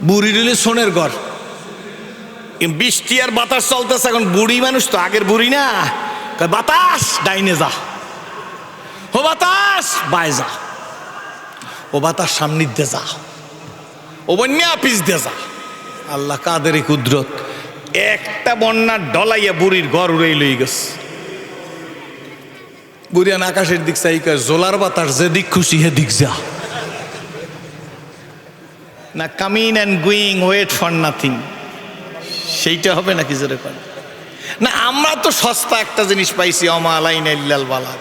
বুড়ি রইলে সোনের ঘর। বৃষ্টি আর বাতাস চলতেছে, এখন বুড়ি মানুষ তো, আগের বুড়ি না, বাতাস ডাইনে যা, ও বাতাস বাই যা, ও বাতাস সামনের দিয়ে যা, ও বন্যা পিছ দিয়ে যা। আল্লাহ কাদের কুদরত, একটা বন্যার ডলাইয়া বুড়ির ঘর উড়াই লই গেছে। বুড়িয়ান আকাশের দিক চাই কয়, জোলার বাতাস যেদিক খুশি হেদিক যা, না coming and going, wait for nothing, সেইটা হবে নাকি জোরে কর না। আমরা তো সস্তা একটা জিনিস পাইছি, অমা আলাইনা ইল্লাল বালাগ।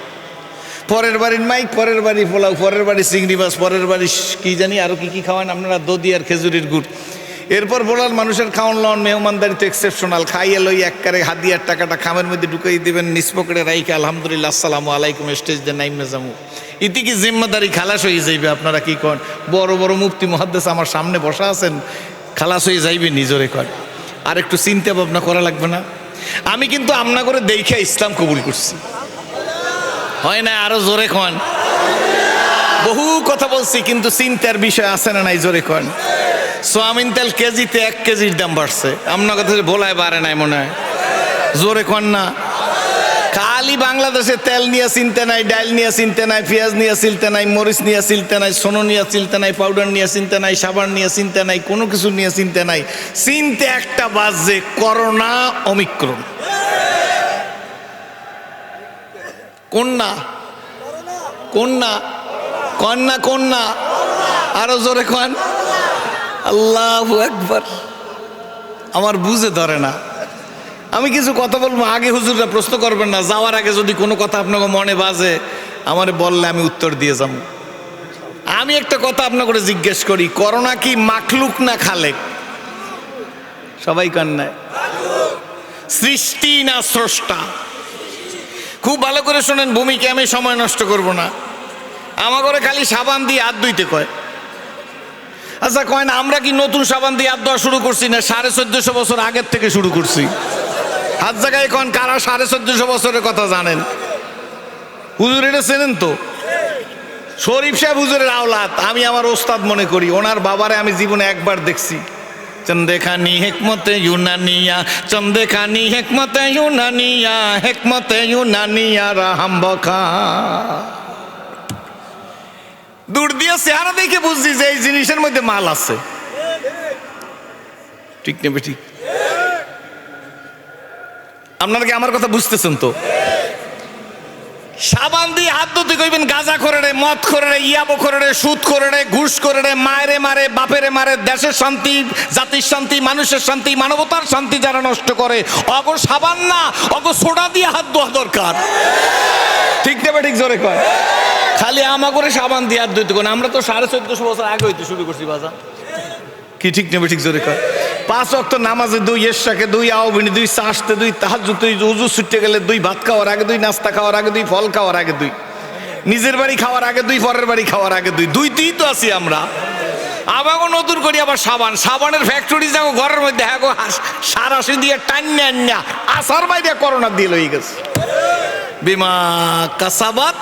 পরের বাড়ির মাইক, পরের বাড়ি পোলাও, পরের বাড়ি চিংড়ি মাছ, পরের বাড়ি কি জানি আরো কি কি খাওয়ান আপনারা, দধি আর খেজুরির গুড়। এরপর বলার মানুষের খাওয়ান লন, মেহমানদারি তো এক্সেপশনাল, খাইয়ে লই একবারে হাদিয়ার টাকাটা খামের মধ্যে ঢুকাই দিবেন, নিজ পকেটে রাইকে আলহামদুলিল্লাহ আসসালামু আলাইকুম স্টেজ দিয়ে নাইমে যাবো। ইতি কি জিম্মাদারি খালাস হয়ে যাইবে? আপনারা কি কন? বড় বড় মুফতি মুহাদ্দিস আমার সামনে বসা আছেন, খালাস হয়ে যাইবে নিজরে কন। আর একটু চিন্তা ভাবনা করা লাগবে না? আমি কিন্তু আমনা করে দেখে ইসলাম কবুল করছি, হয় না? আরো জোরে কন। বহু কথা বলছি, কিন্তু চিন্তার বিষয় আছে না নাই? জোরে কন। সোয়াবিন তেল কেজিতে 1 কেজির দাম বাড়ছে, আপনার কথা ভোলায় বাড়ে নাই মনে হয়? জোরে কন না। খালি বাংলাদেশে তেল নিয়ে চিনতে নাই, ডাল নিয়ে চিনতে নাই, পেঁয়াজ নিয়ে চিনতে নাই, মরিচ নিয়ে চিনতে নাই, সোনো নিয়ে চিনতে নাই, পাউডার নিয়ে চিনতে নাই, সাবান নিয়ে চিনতে নাই, কোনো কিছু নিয়ে চিনতে নাই। চিনতে একটা বাজে, করোনা অমিক্রণ। কন্যা কন্যা কন্যা কন্যা, আরো জোরে কন। আল্লাহু আকবার। আমার বুঝে ধরে না, আমি কিছু কথা বলবো, আগে হুজুররা প্রশ্ন করবেন না, যাওয়ার আগে যদি কোনো কথা আপনাকে মনে বাজে আমারে বললে আমি উত্তর দিয়ে যাব। আমি একটা কথা আপনাকে জিজ্ঞেস করি, করোনা কি মাখলুক না খালেক? সবাই কন না। সৃষ্টি না স্রষ্টা? খুব ভালো করে শোনেন, ভূমিকে আমি সময় নষ্ট করব না। আমার ঘরে খালি সাবান দিয়ে হাত ধুইতে কয়। আচ্ছা কয় না, আমরা কি নতুন সাবান দিয়ে হাত ধোয়া শুরু করছি না? 1450 বছর আগের থেকে শুরু করছি। হাত জায়গায় কন কারা 1450 বছরের কথা জানেন? হুজুর এটা চেনেন তো? শরীফ সাহেব হুজুরের আওলাদ, আমি আমার ওস্তাদ মনে করি। ওনার বাবারে আমি জীবনে একবার দেখছি। চন্দেখানি হেকমতে ইউনানিয়া, চন্দেখানি হেকমতে ইউনানিয়া, হেকমতে ইউনানিয়া রাহাম বখা। দূর দিয়ে চেহারা দেখে বুঝছি যে এই জিনিসের মধ্যে মাল আছে। ঠিক নেবে ঠিক? আপনারা কি আমার কথা বুঝতেছেন তো? সাবান দিয়ে হাত ধুতে কইবেন গাঁজা করে রে, মদ করে রে, ইয়াবো করে রে, সুদ করে রে, ঘুষ করে রে, মায়েরে মারে, বাপেরে মারে, দেশের শান্তি, জাতির শান্তি, মানুষের শান্তি, মানবতার শান্তি যারা নষ্ট করে, অগো সাবান না, অগো সোডা দিয়ে হাত ধোয়া দরকার। ঠিক নেবে ঠিক? জোরে কয়। খালি আমা করে সাবান দিয়ে হাত ধুইতে কোন, আমরা তো 1450 বছর আগে হইতে শুরু করছি বাজা। কি ঠিক নেবে ঠিক? জোরে কয়। 5 ওয়াক্ত নামাজে 2, এশাকে 2, আওবিনী 2, চাষতে 2, তাহাজ্জুদ 2, ওযু ছুটতে গেলে 2, ভাত খাওয়ার আগে 2, নাস্তা খাওয়ার আগে 2, ফল খাওয়ার আগে 2, নিজের বাড়ি খাওয়ার আগে 2, পরের বাড়ি খাওয়ার আগে 2, 2ই তো আছি আমরা। আবার নতুন করি আবার সাবান, সাবানের ফ্যাক্টরি যাবো ঘরের মধ্যে, হ্যাঁ গো সারাশি দিয়ে টান্না আন্না আসার বাইরে করোনা দিয়ে লই গেছে। বিমা কাসাবাত।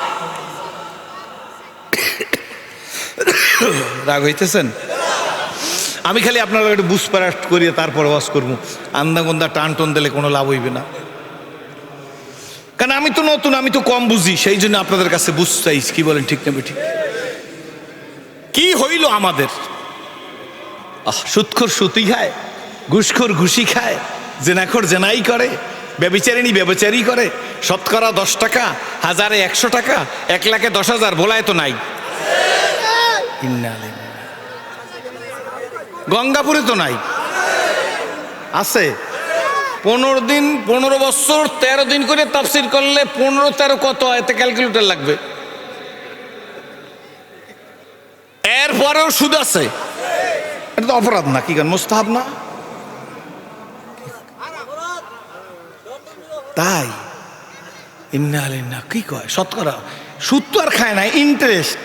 রাগ হইতেছেন? আমি খালি আপনারা একটু বুঝপারাট করিয়ে তারপর ওয়াজ করবো। আন্দাগন্দা টান টন দিলে কোনো লাভ হইবে না, কারণ আমি তো নতুন, আমি তো কম বুঝি, সেই জন্য আপনাদের কাছে বুঝতে চাইছি। কি বলেন? ঠিক নেবে ঠিক? কি হইল আমাদের? সুদখোর সুতি খায়, ঘুষখোর ঘুষি খায়, জেনাখোর জেনাই করে, ব্যভিচারিণী ব্যভিচারী করে, শতকরা 10 টাকা, হাজারে 100 টাকা, 1 লাখে 10,000 বলায় তো নাই। গঙ্গাপুরে তো নাই, আছে। 15 দিন 15 বছর 13 দিন করে তাফসীর করলে 15-13 কত হয়? এতে ক্যালকুলেটর লাগবে। এরপরেও সুদ আছে, এটা তো অপরাধ না? কি গান মুস্তাহাব না? তাই ইন্না আলাইনা কি কয়? শতকরা সুদ তো আর খায় না, ইন্টারেস্ট।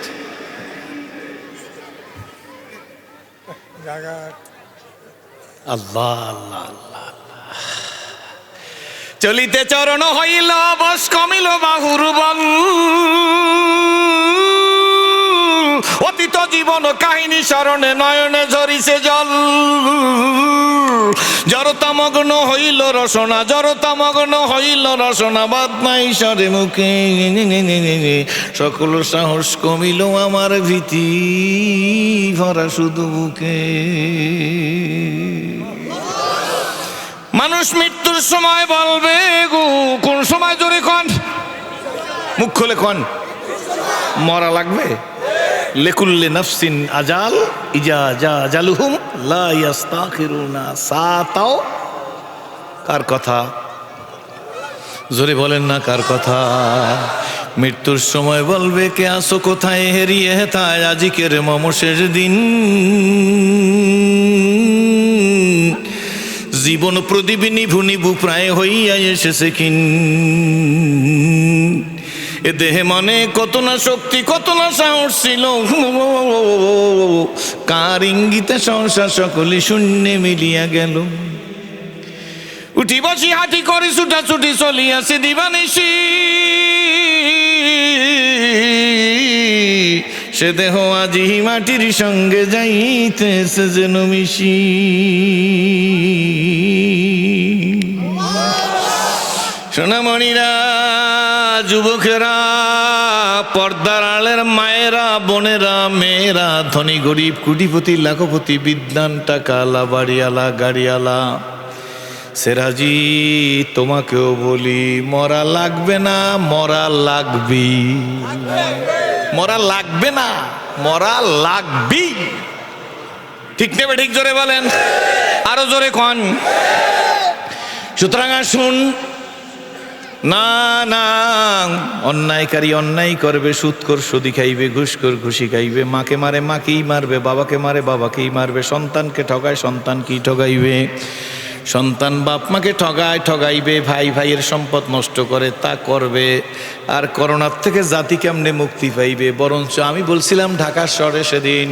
আল্লাহ আল্লাহ আল্লাহ। চলিতে চরণ হইল বস, কমিল বাহুর বল, অতীত জীবন কাহিনী স্মরণে নয়নে ঝরিছে জল। জড়তামগ্ন হইল রসনা, জড়তামগ্ন হইল রসনা, বাদ নাই সরে মুখে, সকল সাহস কমিল আমার ভীতি ভরা শুধু বুকে। মানুষ মৃত্যুর সময় বলবে গো, কোন সময়? জোরে কন, মুখ খুলে কন। মরা লাগবে। লিকুল্লি নাফসিন আজাল ইজা জা জালুহুম লা ইস্তাখিরুনা সাতাও। কার কথা? জোরে বলেন না কার কথা? মৃত্যুর সময় বলবে কে আসো কোথায়, হেরিয়ে হেতায় আজিকের মম শেষ দিন। জীবন প্রদীপ নিভু নিভু প্রায় হইয়া এসেছে কিন। এ দেহে মনে কত না শক্তি, কত না সাহস ছিল, কার ইঙ্গিতে সংসার সকলে শূন্যে মিলিয়া গেল। উঠি বসি হাঁটি করি ছুটাছুটি চলিয়াছে দিবানিশি, সে দেহ আজি মাটির সঙ্গে যাইতেছে যেন মিশি। সোনামণিরা, যুবকেরা, পর্দার আড়ালের মায়েরা, বোনেরা, মেয়েরা, ধনী গরিব, কোটিপতি লাখপতি, বিদ্বান, টাকালা, বাড়িওয়ালা, গাড়িওয়ালা, সেরাজি, তোমাকেও বলি মরা লাগবে না, মরা লাগবি। মরা লাগবে না, মরা লাগবি। ঠিক নেবে? ঠিক জোরে বলেন, আরো জোরে কন। সুতরাং আসুন, না না, অন্যায়কারী অন্যায় করবে, সুদখোর সুদি খাইবে, ঘুষখোর ঘুষি খাইবে, মাকে মারে মাকেই মারবে, বাবাকে মারে বাবাকেই মারবে, সন্তানকে ঠগায় সন্তানকেই ঠগাইবে, সন্তান বাপ মাকে ঠগায় ঠগাইবে, ভাই ভাইয়ের সম্পদ নষ্ট করে তা করবে। আর করোনার থেকে জাতি কেমনে মুক্তি পাইবে? বরঞ্চ আমি বলছিলাম ঢাকা শহরে সেদিন,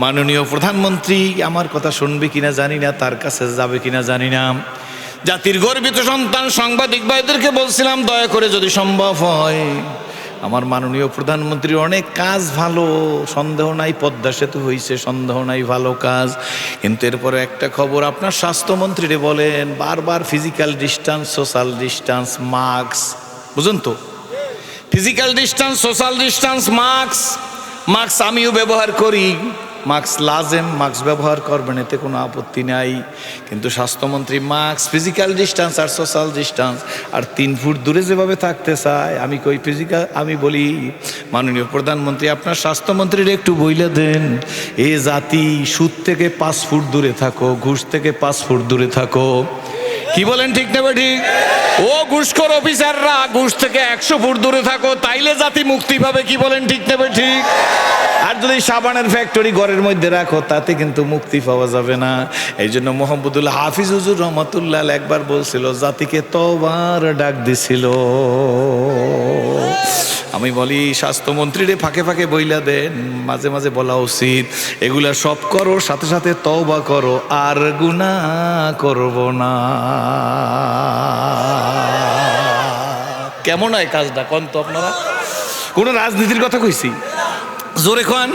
মাননীয় প্রধানমন্ত্রী আমার কথা শুনবে কিনা জানি না, তার কাছে যাবে কিনা জানি না, জাতির গর্বিত সন্তান সাংবাদিক ভাইদেরকে বলছিলাম, দয়া করে যদি সম্ভব হয়, আমার মাননীয় প্রধানমন্ত্রীর অনেক কাজ ভালো, সন্দেহ নাই, পদ্মা সেতু হয়েছে, সন্দেহ নাই, ভালো কাজ, কিন্তু এরপরে একটা খবর, আপনার স্বাস্থ্যমন্ত্রীরে বলেন বারবার physical distance, social distance, mask, বুঝুন তো, physical distance, social distance, mask আমিও ব্যবহার করি, মাস্ক লাজেম, মাস্ক ব্যবহার করবেন, এতে কোনো আপত্তি নাই, কিন্তু স্বাস্থ্যমন্ত্রী মাস্ক, ফিজিক্যাল ডিস্টেন্স আর সোশ্যাল ডিস্টেন্স আর 3 ফুট দূরে যেভাবে থাকতে চায়, আমি কই ফিজিক্যাল, আমি বলি মাননীয় প্রধানমন্ত্রী আপনার স্বাস্থ্যমন্ত্রীর একটু বইলে দেন, এ জাতি সুদ থেকে 5 ফুট দূরে থাকো, ঘুষ থেকে 5 ফুট দূরে থাকো। কি বলেন, ঠিক নেবে? ঠিক। ও ঘুষখোর অফিসাররা, ঘুষ থেকে 100 ফুট দূরে থাকো, তাইলে জাতি মুক্তি পাবে। কি বলেন, ঠিক নেবে? ঠিক। আর যদি সাবানের ফ্যাক্টরি ঘরের মধ্যে রাখো, তাতে কিন্তু মুক্তি পাওয়া যাবে না। এই জন্য মোহাম্মদুল্লাহ হাফিজ হুজুর রহমতুল্লাহ একবার বলছিল, জাতিকে তওবার ডাক দিছিল। আমি বলি স্বাস্থ্যমন্ত্রীরে ফাঁকে ফাঁকে বইলা দেন, মাঝে মাঝে বলা উচিত, এগুলা সব করো, সাথে সাথে তওবা করো, আর গুনাহ করব না। কেমন হয় কাজটা কোন তো আপনারা? কোন রাজনীতির কথা কইছি? জোরে খান।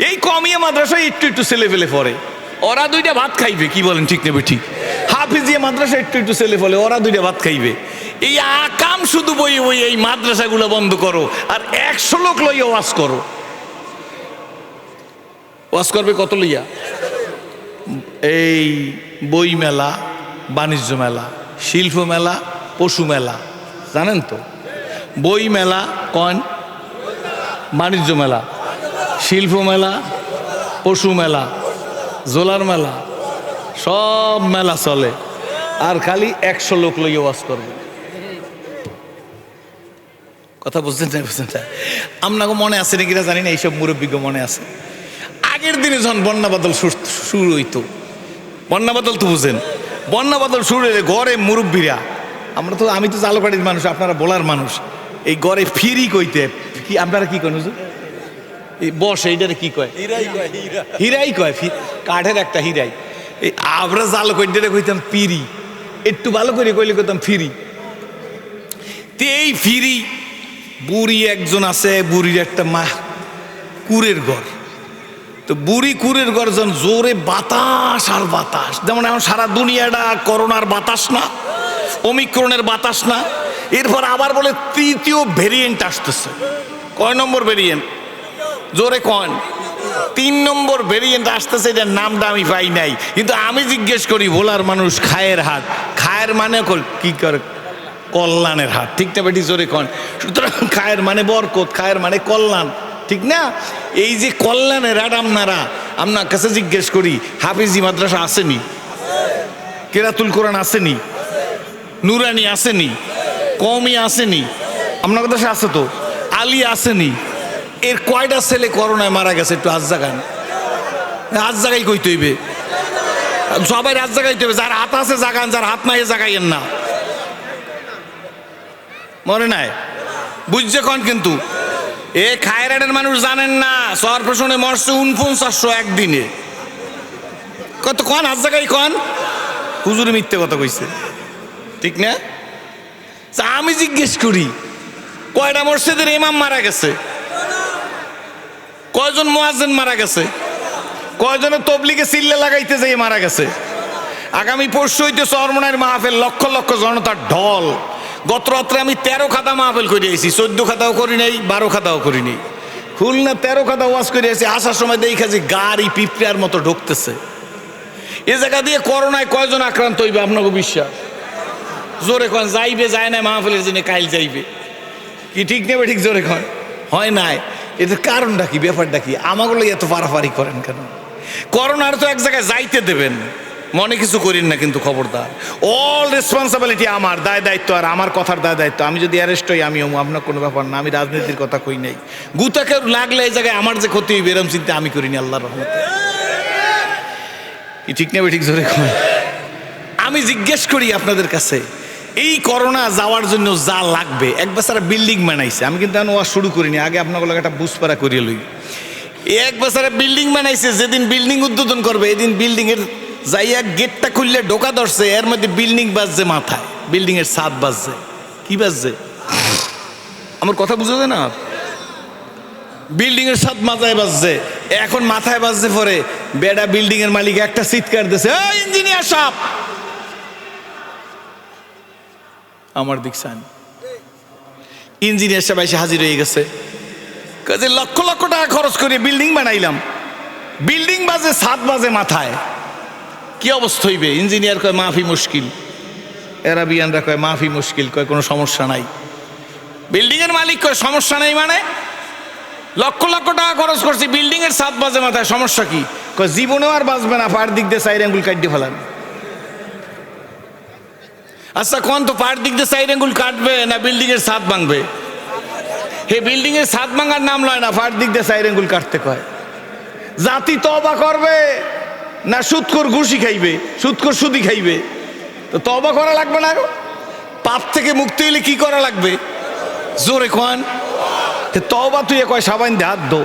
এই কমিয়া মাদ্রাসায় একটু একটু ছেলে ফেলে পড়ে, ওরা 2টা ভাত খাইবে। কি বলেন, ঠিক নেবে? ঠিক। হাফিজিয়া মাদ্রাসা একটু একটু ছেলে ফেলে, ওরা 2টা ভাত খাইবে। এই আকাম শুধু বই বই এই মাদ্রাসাগুলো বন্ধ করো, আর 100 লোক লইয়া ওয়াজ করো। ওয়াজ করবে কত লইয়া? এই বই মেলা, বাণিজ্য মেলা, শিল্প মেলা, পশু মেলা, জানেন তো? বই মেলা কন, বাণিজ্য মেলা, শিল্প মেলা, পশু মেলা, জোলার মেলা, সব মেলা চলে, আর খালি 100 লোক লইয়া ওয়াজ করবে। কথা বুঝছেন না? বুঝছেন না? আপনাকে মনে আছে নাকি জানি না, এইসব মুরব্বীকে মনে আছে, আগের দিনে যখন বন্যা বাদল শুরু হইতো, বন্যা বাদল তো বুঝেন, বন্যা বাদল শুরু হইলে ঘরে মুরব্বীরা, আমি তো জালপাড়ির মানুষ, আপনারা বলার মানুষ, এই ঘরে ফিরি কইতে, কি আপনারা কি করেন? এই বস এইটারে কি কয়? হিরাই কয়, কাঠের একটা হিরাই। এই আমরা জাল কইটারে কইতাম পিরি, একটু ভালো করে কইলে কইতাম ফিরি। এই ফিরি বুড়ি একজন আছে, বুড়ির একটা মা কুরের ঘর, তো বুড়ি কুরের গর্জন, জোরে বাতাস আর বাতাস, যেমন এখন সারা দুনিয়াটা করোনার বাতাস না, ওমিক্রনের বাতাস না। এরপর আবার বলে তৃতীয় ভেরিয়েন্ট আসতেছে। কয় নম্বর ভেরিয়েন্ট? জোরে কন। 3 নম্বর ভেরিয়েন্ট আসতেছে, এটার নামটা আমি পাই নাই। কিন্তু আমি জিজ্ঞেস করি, ভোলার মানুষ খায়ের হাট, খায়ের মানে কি করে? কল্যাণের হাট, ঠিক না বেটি? জোরে কন। সুতরাং খায়ের মানে বরকত, খায়ের মানে কল্যাণ, ঠিক না? এই যে কল্যাণের হাট, আপনার কাছে জিজ্ঞেস করি, হাফিজি মাদ্রাসা আসেনি? কেরাতুল কোরআন আসেনি? নুরানি আসেনি? কওমি আসেনি? আপনার কাছে আছে তো? আলী আসেনি? এর কয়টা ছেলে করোনায় মারা গেছে? একটু আজ জাগান, আজ জাগাই কইতে হইবে, সবাই আজ জাগাইতে হবে। যার হাত আছে জাগান, যার হাত নাই জাগাইয়েন না। মনে নাই? বুঝছে কন? কিন্তু এ খায়রাটের মানুষ জানেন না, সরপেশনে মরছে 4900 একদিনে। কত কন? আজ জাগাই কন। হুজুরে মিথ্যে কথা কইছে, ঠিক না? আমি জিজ্ঞেস করি, কয়টা মসজিদের ইমাম মারা গেছে? কয়জন মুয়াজ্জিন মারা গেছে? কয়জনের তবলিগে চিল্লা লাগাইতে যেয়ে মারা গেছে? আগামী পরশু হইতে চরমনাইয়ের মাহফিল, লক্ষ লক্ষ জনতার ঢল। গত রাত্রে আমি 13 খাতা মাহফিল করে আইছি, 14 খাতাও করি নাই, 12 খাতাও করি নাই। খুলনা 13 খাতা ওয়াজ করে আইছি। আসার সময় দেখা যে গাড়ি পিঁপড়ার মতো ঢুকতেছে। এ জায়গা দিয়ে করোনায় কয়জন আক্রান্ত হইবে আপনাকে বিশ্বাস? জোরে কন। যাইবে, যায় না মাহফিলের জন্য, কাইল যাইবে, কি ঠিক নেবে? ঠিক জোরে কন। হয় নাই? এদের কারণটা কি? ব্যাপারটা কি? আমাগুলো এত পারাপারি করেন কেন? করোনার তো এক জায়গায় যাইতে দেবেন, মনে কিছু করেন না কিন্তু। খবরদার, অল রেসপন্সিবিলিটি আমার, দায় দায়িত্ব আর আমার কথার দায় দায়িত্ব। আমি যদি অ্যারেস্ট হই, আমি আপনার কোনো ব্যাপার না। আমি রাজনীতির কথা কই নাই। গুতাকে লাগলে এই জায়গায় আমার যে ক্ষতি হইবে এরম চিন্তা আমি করিনি, আল্লাহর রহমতে। কি ঠিক নেবে? ঠিক জোরে কন। আমি জিজ্ঞেস করি আপনাদের কাছে, এই করোনা যাওয়ার জন্য যা লাগবে, এক বছর বিল্ডিং বানাইছে। আমি কিন্তু ওয়া শুরু করিনি, আগে আপনাকে একটা বুঝপাড়া করিয়ে লই। এক বছরে বিল্ডিং বানাইছে, যেদিন বিল্ডিং উদ্বোধন করবে এদিন বিল্ডিং এর যাইয়া গেটটা খুললে ঢোকা ধরছে, এর মধ্যে বিল্ডিং বাজছে মাথায়, বিল্ডিং এর ছাদ বাজছে। কি বাজছে? আমার কথা বুঝা যায় না? বিল্ডিং এর ছাদ মাথায় বাজছে। এখন মাথায় বাজছে পরে বেডা বিল্ডিং এর মালিক একটা চিৎকার দিছে, ইঞ্জিনিয়ার সাহেব আমার দিক চান। ইঞ্জিনিয়ার সাহেব এসে হাজির হয়ে গেছে, কাজে লক্ষ লক্ষ টাকা খরচ করে বিল্ডিং বানাইলাম, বিল্ডিং বাজে, ছাদ বাজে মাথায়, কি অবস্থা হইবে? ইঞ্জিনিয়ার কয় মাফি মুশকিল, এরাবিয়ানরা কয় মাফি মুশকিল, কয় কোনো সমস্যা নাই। বিল্ডিং এর মালিক কয় সমস্যা নাই মানে? লক্ষ লক্ষ টাকা খরচ করছি, বিল্ডিং এর ছাদ বাজে মাথায়, সমস্যা কি? কয় জীবনেও আর বাঁচবে না, পার দিক দিয়ে 4 আঙ্গুল কাটিয়ে ফেলান। আচ্ছা কোন তো, পার দিক দিয়ে 4 আঙ্গুল কাটবে না বিল্ডিং এর ছাদ ভাঙবে? হে বিল্ডিং এর ছাদ ভাঙার নাম লয় না, পার দিক দিয়ে 4 আঙ্গুল কাটতে কয়। জাতি তওবা করবে না সুদখোর ঘুষি খাইবে? সুদখোর সুদি খাইবে। তো তওবা করা লাগবে না? পাপ থেকে মুক্তি হইলে কি করা লাগবে? জোরে কন। তওবা তুই কয় সাবান দিয়ে হাত ধো।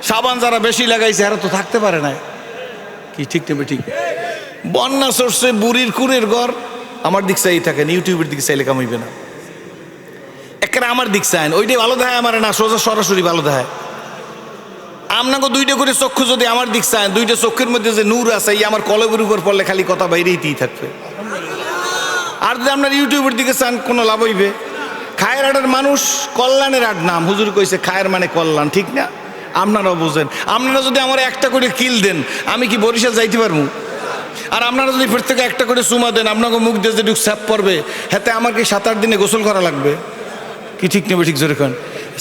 সাবান যারা বেশি লাগাইছে এরা তো থাকতে পারে না। কি ঠিক নেবে? ঠিক। বন্যা সরছে, বুড়ির কুড়ের ঘর, আমার দিক চাই থাকেন, ইউটিউবের দিকে চাইলে কামাইবে না। একেবারে আমার দিক চাইন, ওইটাই ভালো দেখায় আমার না, সোজা সরাসরি ভালো দেখায়। আপনাকে 2টা করে চক্ষু যদি আমার দিক চান, 2টা চক্ষুর মধ্যে যে নূর আছে, এই আমার কলবের উপর পড়লে খালি কথা বাইরেই থাকবে। আর যদি আপনার ইউটিউবের দিকে চান, কোনো লাভ হইবে? খায়ের আডের মানুষ, কল্যাণের আড নাম, হুজুর কইছে খায়ের মানে কল্যাণ, ঠিক না? আপনারাও বোঝেন। আপনারা যদি আমার একটা করে কিল দেন, আমি কি বরিশাল যাইতে পারবো? আর আপনারা যদি প্রত্যেকে একটা করে চুমা দেন, আপনাকে মুখ দিয়ে যেটুকু স্যাপ পড়বে, হাতে আমাকে 7-8 দিনে গোসল করা লাগবে। কি ঠিক নেবে? ঠিক জোরে কন।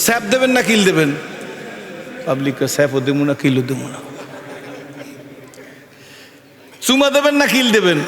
স্যাপ দেবেন না কিল দেবেন? পাবলিক স্যাপও দেবো না, কিলও দেবো না। চুমা দেবেন না কিল দেবেন?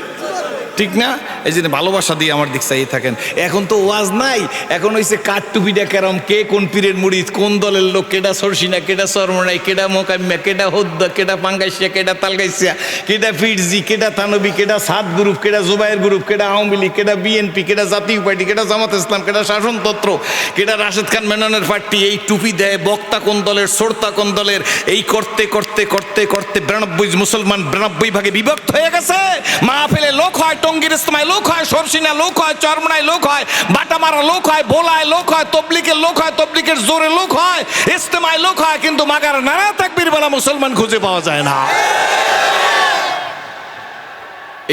ঠিক না? এই জন্য ভালোবাসা দিয়ে আমার দিক চাইয়ে থাকেন। এখন তো ওয়াজ নাই, এখন হইছে কাঠ টুপিটা কেরম, কে কোন পীরের মুরিদ, কোন দলের লোক, কেডা সরসিনা, কেডা সরমনাই, কেডা মোকাম্মা, কেডা হদ্দা, কেডা পাঙ্গাইসিয়া, কেডা তালগাইসিয়া, কেডা ফিরজি, কেডা থানবী, কেডা সাত গ্রুপ, কেডা জুবাইর গ্রুপ, কেডা আওয়ামী লীগ, কেডা বিএনপি, কেডা জাতীয় পার্টি, কেডা জামাত ইসলাম, কেডা শাসনতন্ত্র, কেডা রাশেদ খান মেননের পার্টি। এই টুপি দেয়, বক্তা কোন দলের, শ্রোতা কোন দলের, এই করতে করতে করতে করতে 92 মুসলমান 92 ভাগে বিভক্ত হয়ে গেছে। মাহফিলে লোক হয় টঙ্গীর ইস্তেমায় লোক হয়, সরসিনা লোক হয়, চরমনায় লোক হয়, বাটামারা লোক হয়, বোলায় লোক হয়, তবলিগের লোক হয়, তবলিগের জোরে লোক হয়, ইস্তেমায় লোক হয়, কিন্তু মাগার নারা তাকবীর বলা মুসলমান খুঁজে পাওয়া যায় না।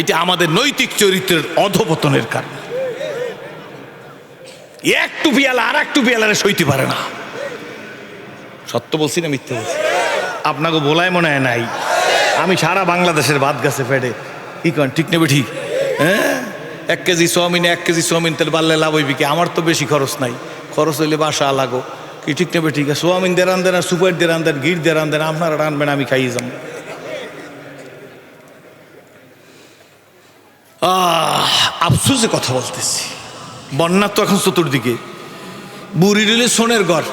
এটা আমাদের নৈতিক চরিত্রের অধপতনের কারণ। একটু পিয়ালা আর একটু পিয়ালারে সইতে পারে না। সত্য বলছি না মিথ্যে বলছি? আপনাকে বলায় মনে হয় নাই। আমি সারা বাংলাদেশের ভাত গাছে ফেটে কি করেন, ঠিক নেবে ঠিক? হ্যাঁ, 1 কেজি সোয়াবিন 1 কেজি সোয়াবিন তেল বাড়লে লাভ হইবি কি? আমার তো বেশি খরচ নাই, খরচ হইলে বাসা লাগো কি, ঠিক নেবে ঠিক? সোয়াবিন দিয়ে রান্ধেন আর সুপার দিয়ে রান্ধেন, ঘির দিয়ে রান্ধেন, আপনারা রানবেন, আমি খাইয়ে যাবো। আফসোসে কথা বলতেছি, বন্যা তো এখন চতুর্দিকে, বুড়ি রিলে সোনের ঘর,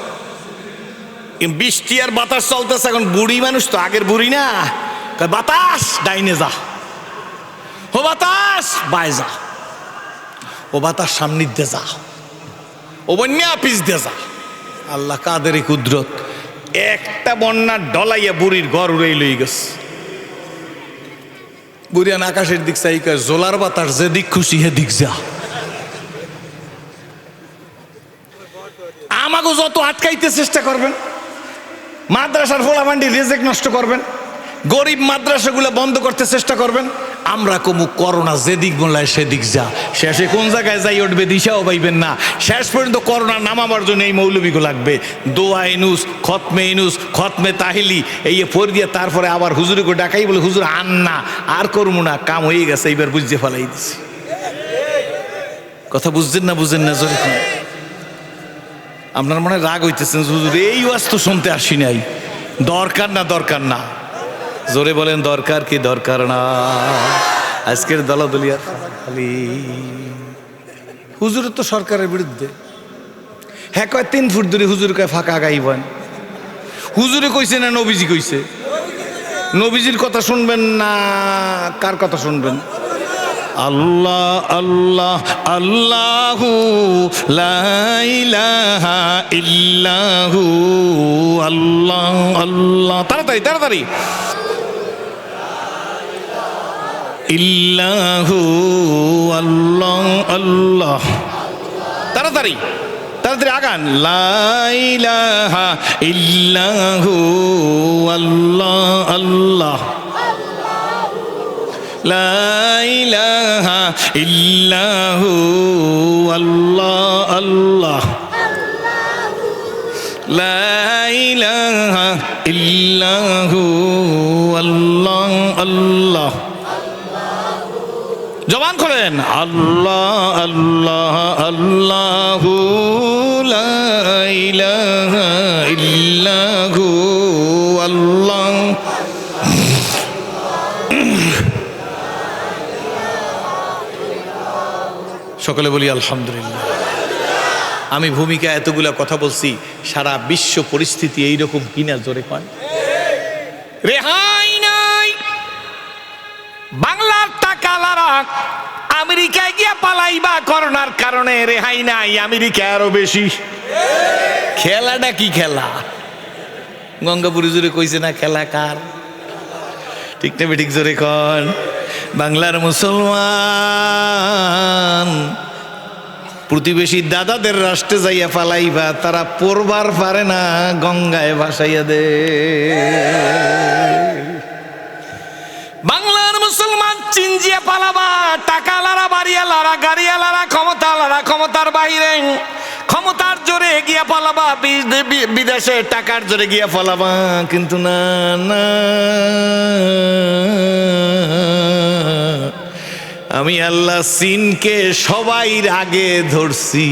বৃষ্টি আর বাতাস চলতেছে। এখন বুড়ি মানুষ তো, আগের বুড়ি না, বাতাস ডাইনে যা, ও বাতাস বায় যা, ও বাতাস সামনের দিয়ে যা, ও বন্যা পিছ দিয়ে যা। আল্লাহ কাদের এই কুদরত, একটা বন্যার ডলাইয়া বুড়ির ঘর উড়াই লই গেছে। বুড়িয়ান আকাশের দিক চাই, জোলার বাতাস যেদিক খুশি হেদিক যা। আমাকে যত আটকাইতে চেষ্টা করবেন, মাদ্রাসার ফোলামান্ডি রেজেক নষ্ট করবেন, গরিব মাদ্রাসাগুলো বন্ধ করতে চেষ্টা করবেন, আমরা কমু করোনা যেদিক বললায় সেদিক যা। শেষে কোন জায়গায় যাই উঠবে দিশাও পাইবেন না। শেষ পর্যন্ত করোনা নামাবার জন্য এই মৌলবীগুলো লাগবে, দোয়া ইনুস, খতমে ইনুস, খতমে তাহিলি এই পড় দিয়ে তারপরে আবার হুজুরকে ডাকাই বলে, হুজুর আন না, আর করবো না, কাম হয়ে গেছে, এইবার বুঝতে ফেলাই দিছি। কথা বুঝছেন না? বুঝেন না? জোরে আপনার মনে রাগ হইতেছেন, হুজুর এই ওয়াজ তো শুনতে আসি নাই, দরকার না, দরকার না। জোরে বলেন দরকার কি দরকার না? আজকের দলাদলিয়া খালি হুজুরের তো সরকারের বিরুদ্ধে। হ্যাঁ কয় 3 ফুট দূরে, হুজুর কয় ফাঁকা গাইবেন। হুজুরে কইছে না নবীজি কইছে? নবীজির কথা শুনবেন না কার কথা শুনবেন? আল্লাহ আল্লাহ আল্লাহু লা ইলাহা ইল্লাহু, আল্লাহ আল্লাহ, তাড়াতাড়ি তাড়াতাড়ি, ইল্লাহু আল্লাহ আল্লাহ, তাড়াতাড়ি তাড়াতাড়ি আগান, লা ইলাহা ইল্লাহু আল্লাহ আল্লাহ, লা ইলাহা ইল্লাহু আল্লাহ আল্লাহ, লা ইলাহা ইল্লাহু আল্লাহ আল্লাহ। জবান খোলেন, আল্লাহ আল্লাহ আল্লাহু লা ইলাহা ইল্লাহু আল্লাহ। সকলে বলি আলহামদুলিল্লাহ। আমি ভূমিকা এতগুলা কথা বলছি, সারা বিশ্ব পরিস্থিতি এইরকম কিনা জোরে কন? রেহাই নাই। বাংলার টাকা লারা আমেরিকায় গিয়া পালাইবা করোনার কারণে, রেহাই নাই। আমেরিকা আরো বেশি। খেলাটা কি খেলা? গঙ্গাপুরি জোরে কইছে না, খেলা কার? ঠিক না ঠিক জোরে কন? বাংলার মুসলমান প্রতিবেশী দাদাদের রাষ্ট্রে যাইয়া পালাইবা, তারা পড়বার পারে না, গঙ্গায় ভাসাইয়া দে। বাংলার মুসলমান চিনজিয়া পালাবা, টাকা লারা, বাড়িয়া লারা, গাড়িয়া লারা, ক্ষমতা লারা, ক্ষমতার বাহিরে, ক্ষমতার জোরে গিয়া পালাবা, বিদেশে টাকার জোরে গিয়া পালাবা। কিন্তু না না, আমি আল্লাহ চীনকে সবাই আগে ধরছি।